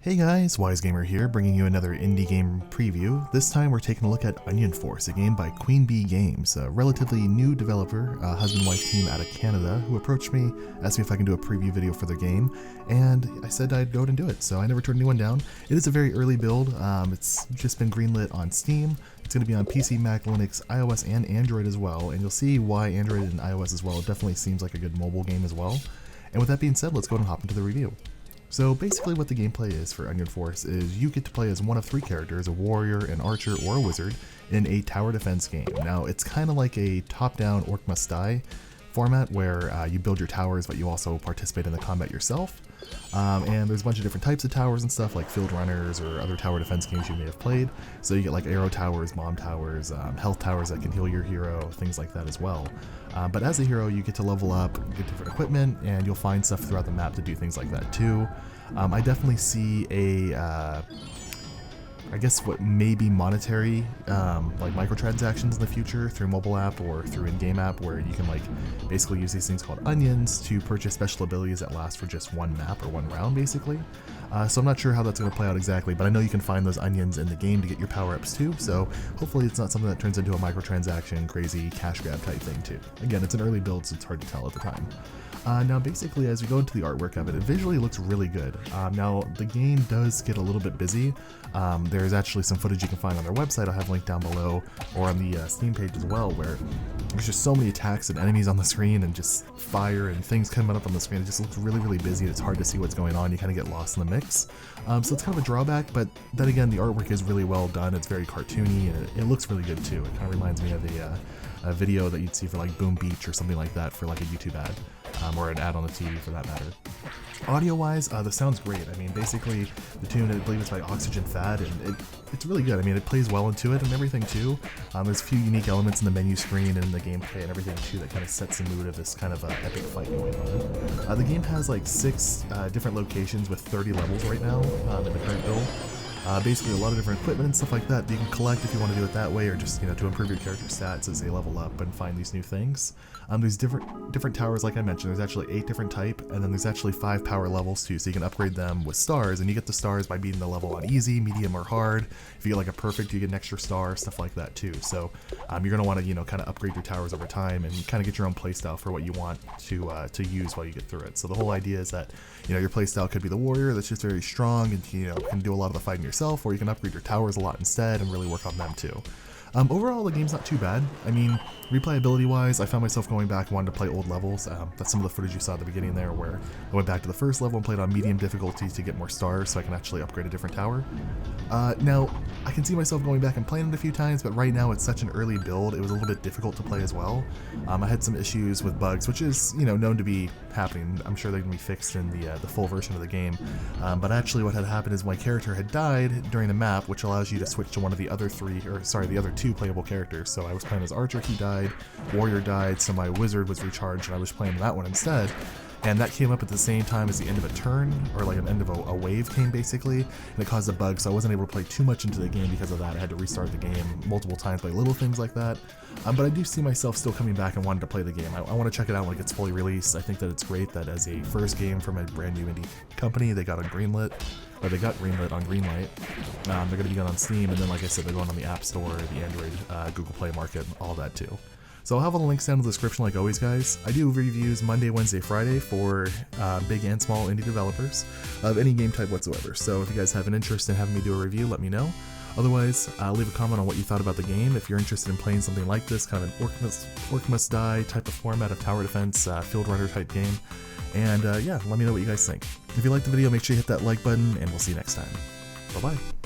Hey guys, Wise Gamer here, bringing you another indie game preview. This time we're taking a look at Onion Force, a game by Queen Bee Games, a relatively new developer, a husband-wife team out of Canada, who approached me, asked me if I can do a preview video for their game, and I said I'd go ahead and do it, so I never turned anyone down. It is a very early build. It's just been greenlit on Steam. It's going to be on PC, Mac, Linux, iOS, and Android as well, and you'll see why Android and iOS as well. It definitely seems like a good mobile game as well. And with that being said, let's go ahead and hop into the review. So basically what the gameplay is for Onion Force is you get to play as one of three characters, a warrior, an archer, or a wizard, in a tower defense game. Now it's kind of like a top-down Orc Must Die format where you build your towers but you also participate in the combat yourself. And there's a bunch of different types of towers and stuff like field runners or other tower defense games you may have played. So you get like arrow towers, bomb towers, health towers that can heal your hero, things like that as well. But as a hero you get to level up, get different equipment, and you'll find stuff throughout the map to do things like that too. I definitely see I guess what may be monetary, like microtransactions in the future through mobile app or through in-game app, where you can like basically use these things called onions to purchase special abilities that last for just one map or one round basically. So I'm not sure how that's going to play out exactly, but I know you can find those onions in the game to get your power-ups too, so hopefully it's not something that turns into a microtransaction, crazy cash grab type thing too. Again, it's an early build, so it's hard to tell at the time. Now basically as we go into the artwork of it, it visually looks really good. Now the game does get a little bit busy. There's actually some footage you can find on their website, I'll have linked down below, or on the Steam page as well, where there's just so many attacks and enemies on the screen and just fire and things coming up on the screen. It just looks really, really busy. It's hard to see what's going on. You kind of get lost in the mix. So it's kind of a drawback, but then again, the artwork is really well done. It's very cartoony and it looks really good too. It kind of reminds me of a video that you'd see for like Boom Beach or something like that for like a YouTube ad, or an ad on the TV for that matter. Audio-wise, the sound's great. I mean, basically, the tune, I believe it's by Oxygen Fad, and it's really good. I mean, it plays well into it and everything, too. There's a few unique elements in the menu screen and in the gameplay and everything, too, that kind of sets the mood of this kind of epic fight going on. The game has, like, 6 different locations with 30 levels right now in the current build. Basically a lot of different equipment and stuff like that you can collect if you want to do it that way, or just, you know, to improve your character stats as they level up and find these new things. There's different towers, like I mentioned. There's actually 8 different type, and then there's actually 5 power levels too, so you can upgrade them with stars, and you get the stars by beating the level on easy, medium, or hard. If you get like a perfect, you get an extra star, stuff like that too. So you're going to want to, you know, kind of upgrade your towers over time and kind of get your own playstyle for what you want to use while you get through it. So the whole idea is that, you know, your playstyle could be the warrior that's just very strong and, you know, can do a lot of the fighting yourself, or you can upgrade your towers a lot instead and really work on them too. Overall, the game's not too bad. I mean, replayability wise, I found myself going back and wanting to play old levels. That's some of the footage you saw at the beginning there, where I went back to the first level and played on medium difficulty to get more stars so I can actually upgrade a different tower. Now, I can see myself going back and playing it a few times, but right now it's such an early build, it was a little bit difficult to play as well. I had some issues with bugs, which is, you know, known to be happening. I'm sure they're going to be fixed in the full version of the game. But actually what had happened is my character had died during the map, which allows you to switch to one of the other the other two playable characters. So I was playing as Archer, he died, Warrior died, so my Wizard was recharged and I was playing that one instead. And that came up at the same time as the end of a turn, or like an end of a wave came basically, and it caused a bug, so I wasn't able to play too much into the game because of that. I had to restart the game multiple times by little things like that. But I do see myself still coming back and wanting to play the game. I want to check it out when it gets fully released. I think that it's great that as a first game from a brand new indie company, they got on greenlit on Greenlight. They're going to be going on Steam, and then like I said, they're going on the App Store, the Android, Google Play Market, all that too. So I'll have all the links down in the description like always, guys. I do reviews Monday, Wednesday, Friday for big and small indie developers of any game type whatsoever. So if you guys have an interest in having me do a review, let me know. Otherwise, leave a comment on what you thought about the game. If you're interested in playing something like this, kind of an Orc Must Die type of format of tower defense, field runner type game. And yeah, let me know what you guys think. If you liked the video, make sure you hit that like button, and we'll see you next time. Bye-bye.